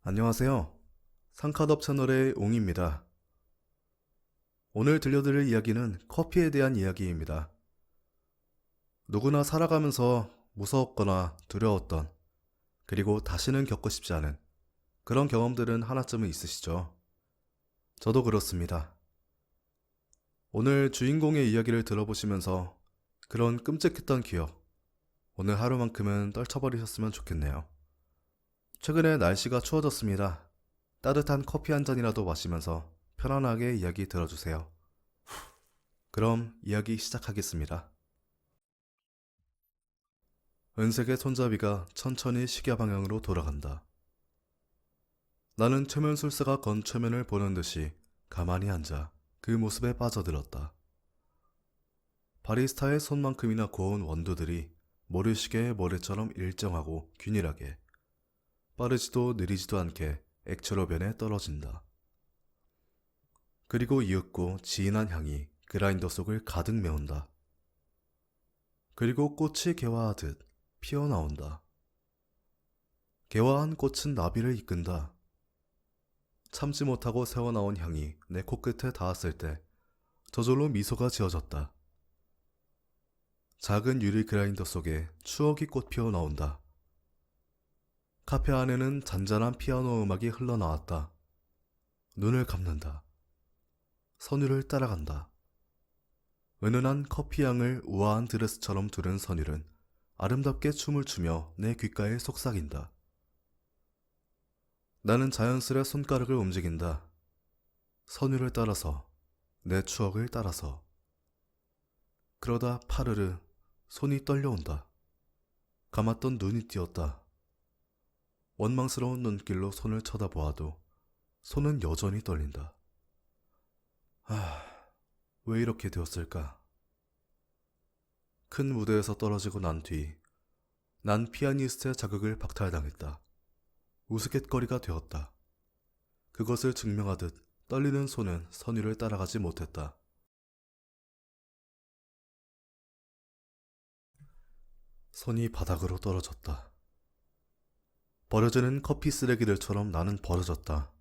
안녕하세요. 상카덥 채널의 옹입니다. 오늘 들려드릴 이야기는 커피에 대한 이야기입니다. 누구나 살아가면서 무서웠거나 두려웠던, 그리고 다시는 겪고 싶지 않은 그런 경험들은 하나쯤은 있으시죠? 저도 그렇습니다. 오늘 주인공의 이야기를 들어보시면서 그런 끔찍했던 기억, 오늘 하루만큼은 떨쳐버리셨으면 좋겠네요. 최근에 날씨가 추워졌습니다. 따뜻한 커피 한 잔이라도 마시면서 편안하게 이야기 들어주세요. 그럼 이야기 시작하겠습니다. 은색의 손잡이가 천천히 시계 방향으로 돌아간다. 나는 최면술사가 건 최면을 보는 듯이 가만히 앉아 그 모습에 빠져들었다. 바리스타의 손만큼이나 고운 원두들이 모래시계의 모래처럼 일정하고 균일하게, 빠르지도 느리지도 않게 액체로 변해 떨어진다. 그리고 이윽고 진한 향이 그라인더 속을 가득 메운다. 그리고 꽃이 개화하듯 피어나온다. 개화한 꽃은 나비를 이끈다. 참지 못하고 새어나온 향이 내 코끝에 닿았을 때 저절로 미소가 지어졌다. 작은 유리 그라인더 속에 추억이 꽃 피어나온다. 카페 안에는 잔잔한 피아노 음악이 흘러나왔다. 눈을 감는다. 선율을 따라간다. 은은한 커피향을 우아한 드레스처럼 두른 선율은 아름답게 춤을 추며 내 귓가에 속삭인다. 나는 자연스레 손가락을 움직인다. 선율을 따라서, 내 추억을 따라서. 그러다 파르르 손이 떨려온다. 감았던 눈이 띄었다. 원망스러운 눈길로 손을 쳐다보아도 손은 여전히 떨린다. 왜 이렇게 되었을까? 큰 무대에서 떨어지고 난 뒤, 난 피아니스트의 자격을 박탈당했다. 우스갯거리가 되었다. 그것을 증명하듯 떨리는 손은 선율을 따라가지 못했다. 손이 바닥으로 떨어졌다. 버려지는 커피 쓰레기들처럼 나는 버려졌다.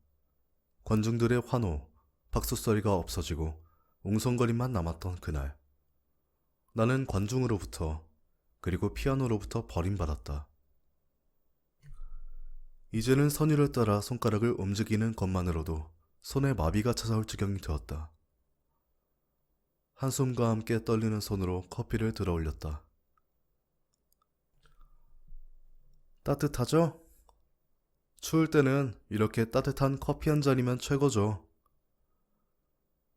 관중들의 환호, 박수소리가 없어지고 웅성거림만 남았던 그날. 나는 관중으로부터, 그리고 피아노로부터 버림받았다. 이제는 선율을 따라 손가락을 움직이는 것만으로도 손에 마비가 찾아올 지경이 되었다. 한숨과 함께 떨리는 손으로 커피를 들어 올렸다. 따뜻하죠? 추울 때는 이렇게 따뜻한 커피 한 잔이면 최고죠.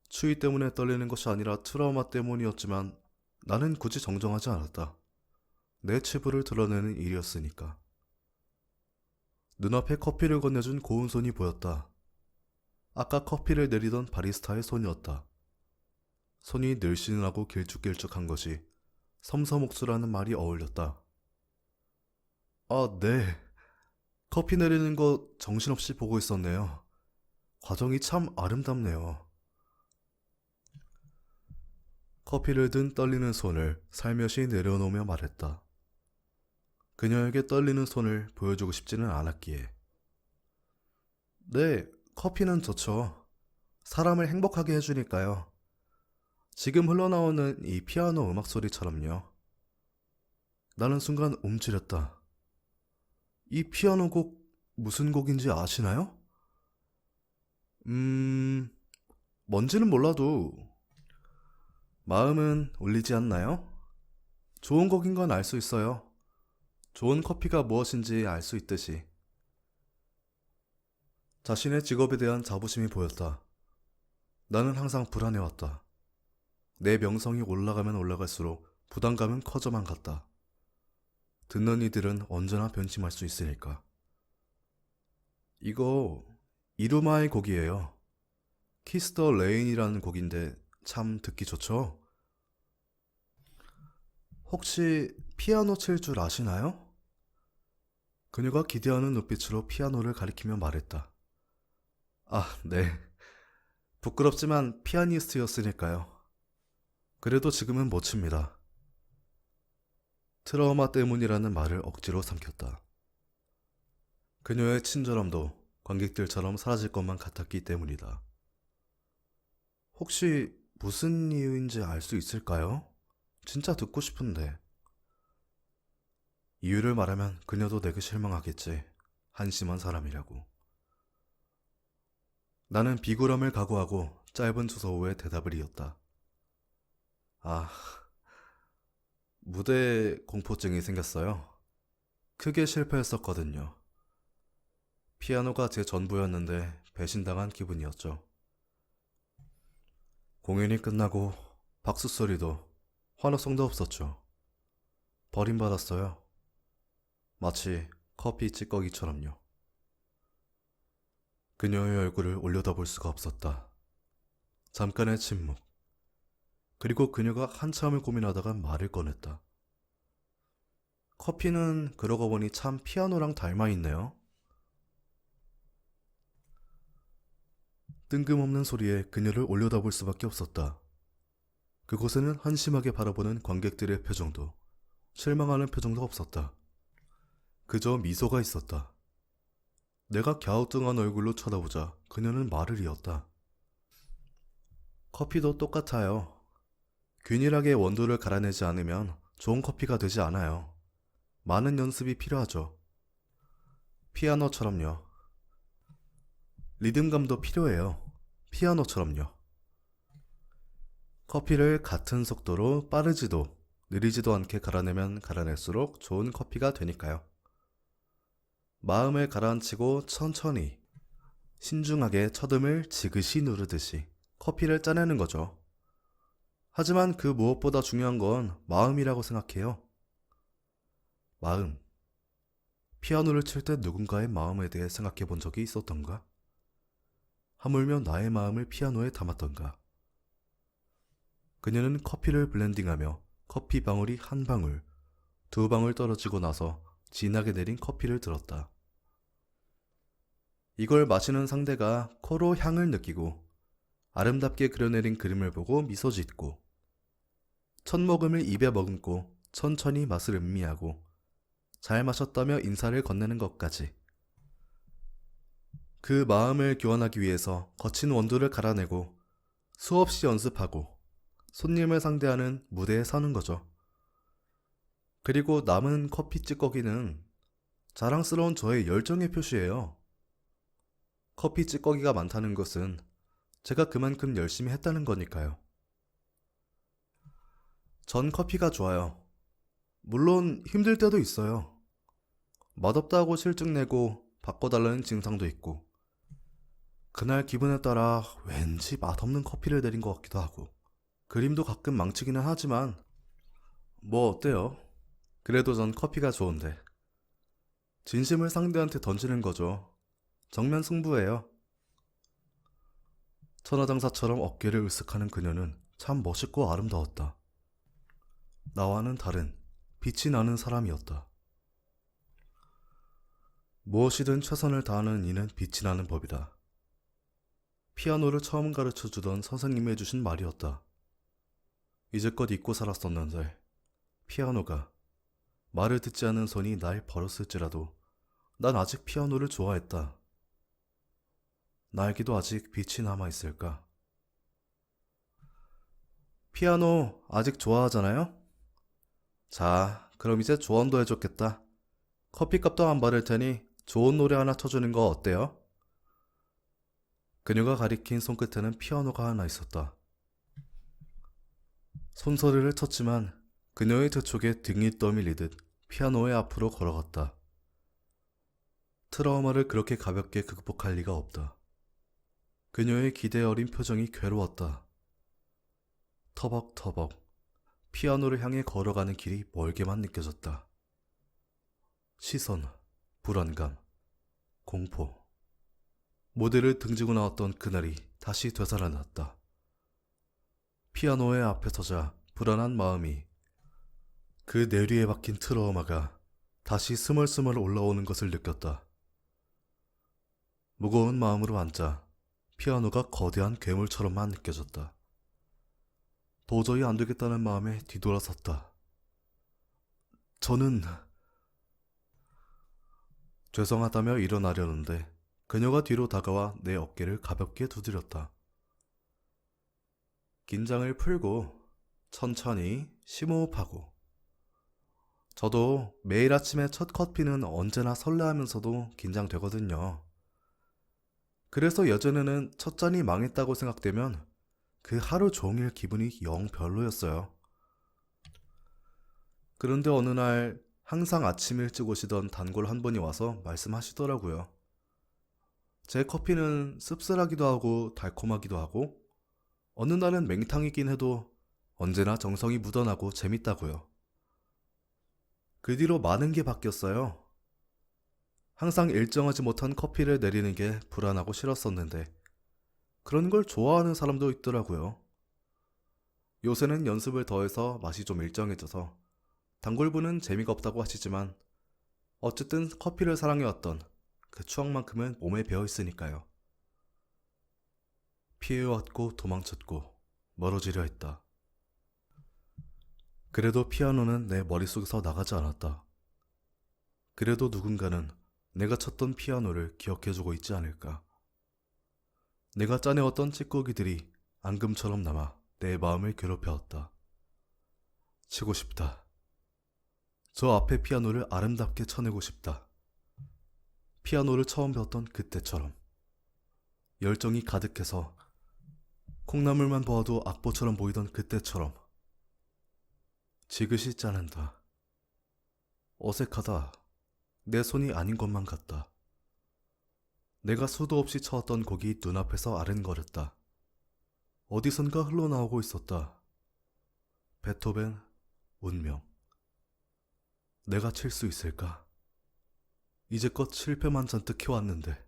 추위 때문에 떨리는 것이 아니라 트라우마 때문이었지만 나는 굳이 정정하지 않았다. 내 치부를 드러내는 일이었으니까. 눈앞에 커피를 건네준 고운 손이 보였다. 아까 커피를 내리던 바리스타의 손이었다. 손이 늘씬하고 길쭉길쭉한 것이 섬섬옥수라는 말이 어울렸다. 아, 네. 커피 내리는 거 정신없이 보고 있었네요. 과정이 참 아름답네요. 커피를 든 떨리는 손을 살며시 내려놓으며 말했다. 그녀에게 떨리는 손을 보여주고 싶지는 않았기에. 네, 커피는 좋죠. 사람을 행복하게 해주니까요. 지금 흘러나오는 이 피아노 음악 소리처럼요. 나는 순간 움츠렸다. 이 피아노 곡 무슨 곡인지 아시나요? 뭔지는 몰라도 마음은 울리지 않나요? 좋은 곡인 건 알 수 있어요. 좋은 커피가 무엇인지 알 수 있듯이. 자신의 직업에 대한 자부심이 보였다. 나는 항상 불안해왔다. 내 명성이 올라가면 올라갈수록 부담감은 커져만 갔다. 듣는 이들은 언제나 변심할 수 있으니까. 이거 이루마의 곡이에요. 키스 더 레인이라는 곡인데 참 듣기 좋죠? 혹시 피아노 칠 줄 아시나요? 그녀가 기대하는 눈빛으로 피아노를 가리키며 말했다. 아, 네. 부끄럽지만 피아니스트였으니까요. 그래도 지금은 못 칩니다. 트라우마 때문이라는 말을 억지로 삼켰다. 그녀의 친절함도 관객들처럼 사라질 것만 같았기 때문이다. 혹시 무슨 이유인지 알 수 있을까요? 진짜 듣고 싶은데. 이유를 말하면 그녀도 내게 실망하겠지. 한심한 사람이라고. 나는 비굴함을 각오하고 짧은 주소 후에 대답을 이었다. 아, 무대 공포증이 생겼어요. 크게 실패했었거든요. 피아노가 제 전부였는데 배신당한 기분이었죠. 공연이 끝나고 박수 소리도 환호성도 없었죠. 버림받았어요. 마치 커피 찌꺼기처럼요. 그녀의 얼굴을 올려다볼 수가 없었다. 잠깐의 침묵. 그리고 그녀가 한참을 고민하다가 말을 꺼냈다. 커피는 그러고 보니 참 피아노랑 닮아 있네요. 뜬금없는 소리에 그녀를 올려다볼 수밖에 없었다. 그곳에는 한심하게 바라보는 관객들의 표정도, 실망하는 표정도 없었다. 그저 미소가 있었다. 내가 갸우뚱한 얼굴로 쳐다보자 그녀는 말을 이었다. 커피도 똑같아요. 균일하게 원두를 갈아내지 않으면 좋은 커피가 되지 않아요. 많은 연습이 필요하죠. 피아노처럼요. 리듬감도 필요해요. 피아노처럼요. 커피를 같은 속도로 빠르지도 느리지도 않게 갈아내면 갈아낼수록 좋은 커피가 되니까요. 마음을 가라앉히고 천천히, 신중하게 첫음을 지그시 누르듯이 커피를 짜내는 거죠. 하지만 그 무엇보다 중요한 건 마음이라고 생각해요. 마음. 피아노를 칠 때 누군가의 마음에 대해 생각해 본 적이 있었던가? 하물며 나의 마음을 피아노에 담았던가? 그녀는 커피를 블렌딩하며 커피 방울이 한 방울, 두 방울 떨어지고 나서 진하게 내린 커피를 들었다. 이걸 마시는 상대가 코로 향을 느끼고 아름답게 그려내린 그림을 보고 미소 짓고 첫 모금을 입에 머금고 천천히 맛을 음미하고 잘 마셨다며 인사를 건네는 것까지. 그 마음을 교환하기 위해서 거친 원두를 갈아내고 수없이 연습하고 손님을 상대하는 무대에 서는 거죠. 그리고 남은 커피 찌꺼기는 자랑스러운 저의 열정의 표시예요. 커피 찌꺼기가 많다는 것은 제가 그만큼 열심히 했다는 거니까요. 전 커피가 좋아요. 물론 힘들 때도 있어요. 맛없다고 실증 내고 바꿔달라는 증상도 있고 그날 기분에 따라 왠지 맛없는 커피를 내린 것 같기도 하고 그림도 가끔 망치기는 하지만 뭐 어때요? 그래도 전 커피가 좋은데 진심을 상대한테 던지는 거죠. 정면 승부예요. 천하장사처럼 어깨를 으쓱하는 그녀는 참 멋있고 아름다웠다. 나와는 다른 빛이 나는 사람이었다. 무엇이든 최선을 다하는 이는 빛이 나는 법이다. 피아노를 처음 가르쳐주던 선생님이 해주신 말이었다. 이제껏 잊고 살았었는데 피아노가 말을 듣지 않는 손이 날 버렸을지라도 난 아직 피아노를 좋아했다. 나에게도 아직 빛이 남아있을까? 피아노 아직 좋아하잖아요? 자, 그럼 이제 조언도 해줬겠다. 커피값도 안 받을 테니 좋은 노래 하나 쳐주는 거 어때요? 그녀가 가리킨 손끝에는 피아노가 하나 있었다. 손서리를 쳤지만 그녀의 재촉에 등이 떠밀리듯 피아노의 앞으로 걸어갔다. 트라우마를 그렇게 가볍게 극복할 리가 없다. 그녀의 기대 어린 표정이 괴로웠다. 터벅터벅 피아노를 향해 걸어가는 길이 멀게만 느껴졌다. 시선, 불안감, 공포. 무대를 등지고 나왔던 그날이 다시 되살아났다. 피아노의 앞에 서자 불안한 마음이 그 내리에 박힌 트라우마가 다시 스멀스멀 올라오는 것을 느꼈다. 무거운 마음으로 앉자 피아노가 거대한 괴물처럼만 느껴졌다. 도저히 안 되겠다는 마음에 뒤돌아섰다. 저는 죄송하다며 일어나려는데 그녀가 뒤로 다가와 내 어깨를 가볍게 두드렸다. 긴장을 풀고 천천히 심호흡하고. 저도 매일 아침에 첫 커피는 언제나 설레하면서도 긴장되거든요. 그래서 예전에는 첫 잔이 망했다고 생각되면 그 하루 종일 기분이 영 별로였어요. 그런데 어느 날 항상 아침 일찍 오시던 단골 한 분이 와서 말씀하시더라고요. 제 커피는 씁쓸하기도 하고 달콤하기도 하고 어느 날은 맹탕이긴 해도 언제나 정성이 묻어나고 재밌다고요. 그 뒤로 많은 게 바뀌었어요. 항상 일정하지 못한 커피를 내리는 게 불안하고 싫었었는데 그런 걸 좋아하는 사람도 있더라고요. 요새는 연습을 더해서 맛이 좀 일정해져서 단골분은 재미가 없다고 하시지만 어쨌든 커피를 사랑해왔던 그 추억만큼은 몸에 배어 있으니까요. 피해왔고 도망쳤고 멀어지려 했다. 그래도 피아노는 내 머릿속에서 나가지 않았다. 그래도 누군가는 내가 쳤던 피아노를 기억해주고 있지 않을까. 내가 짜내왔던 찌꺼기들이 앙금처럼 남아 내 마음을 괴롭혀왔다. 치고 싶다. 저 앞에 피아노를 아름답게 쳐내고 싶다. 피아노를 처음 배웠던 그때처럼. 열정이 가득해서 콩나물만 보아도 악보처럼 보이던 그때처럼. 지그시 짜낸다. 어색하다. 내 손이 아닌 것만 같다. 내가 수도 없이 쳐왔던 곡이 눈앞에서 아른거렸다. 어디선가 흘러나오고 있었다. 베토벤, 운명. 내가 칠 수 있을까? 이제껏 실패만 잔뜩 해왔는데.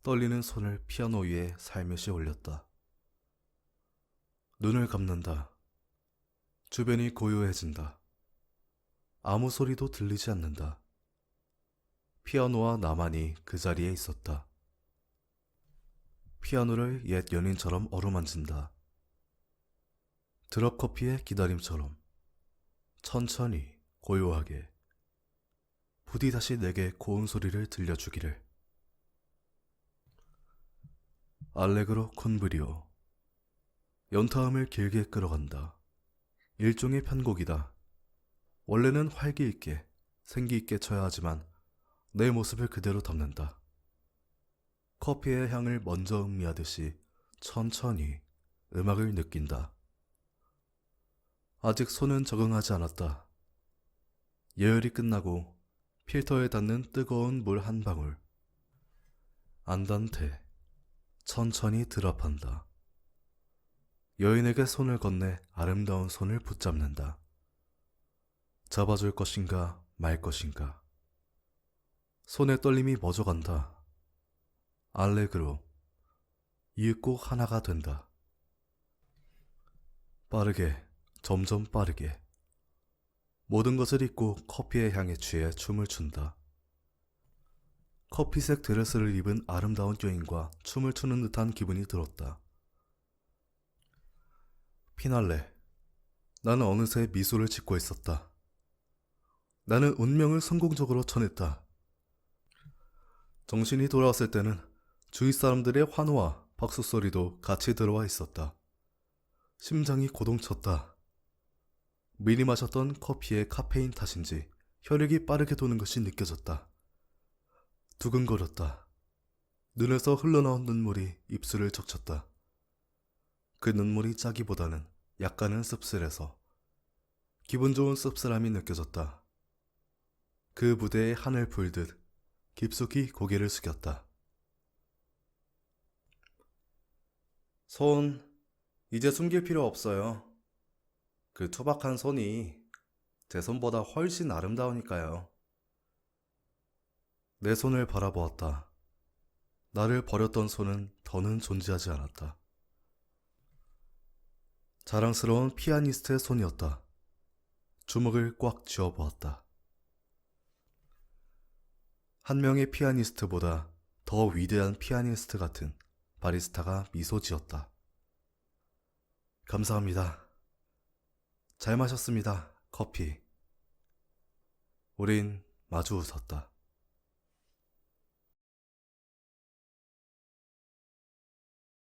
떨리는 손을 피아노 위에 살며시 올렸다. 눈을 감는다. 주변이 고요해진다. 아무 소리도 들리지 않는다. 피아노와 나만이 그 자리에 있었다. 피아노를 옛 연인처럼 어루만진다. 드럽커피의 기다림처럼 천천히 고요하게 부디 다시 내게 고운 소리를 들려주기를. 알레그로 콘브리오. 연타음을 길게 끌어간다. 일종의 편곡이다. 원래는 활기 있게 생기 있게 쳐야 하지만 내 모습을 그대로 담는다. 커피의 향을 먼저 음미하듯이 천천히 음악을 느낀다. 아직 손은 적응하지 않았다. 예열이 끝나고 필터에 닿는 뜨거운 물 한 방울. 안단테. 천천히 드랍한다. 여인에게 손을 건네 아름다운 손을 붙잡는다. 잡아줄 것인가 말 것인가. 손의 떨림이 멎어간다. 알레그로. 이윽고 하나가 된다. 빠르게, 점점 빠르게. 모든 것을 잊고 커피의 향에 취해 춤을 춘다. 커피색 드레스를 입은 아름다운 여인과 춤을 추는 듯한 기분이 들었다. 피날레. 나는 어느새 미소를 짓고 있었다. 나는 운명을 성공적으로 쳐냈다. 정신이 돌아왔을 때는 주위 사람들의 환호와 박수 소리도 같이 들어와 있었다. 심장이 고동쳤다. 미리 마셨던 커피의 카페인 탓인지 혈액이 빠르게 도는 것이 느껴졌다. 두근거렸다. 눈에서 흘러나온 눈물이 입술을 적쳤다. 그 눈물이 짜기보다는 약간은 씁쓸해서 기분 좋은 씁쓸함이 느껴졌다. 그 무대에 하늘 불듯 깊숙이 고개를 숙였다. 손, 이제 숨길 필요 없어요. 그 투박한 손이 제 손보다 훨씬 아름다우니까요. 내 손을 바라보았다. 나를 버렸던 손은 더는 존재하지 않았다. 자랑스러운 피아니스트의 손이었다. 주먹을 꽉 쥐어보았다. 한 명의 피아니스트보다 더 위대한 피아니스트 같은 바리스타가 미소 지었다. 감사합니다. 잘 마셨습니다, 커피. 우린 마주 웃었다.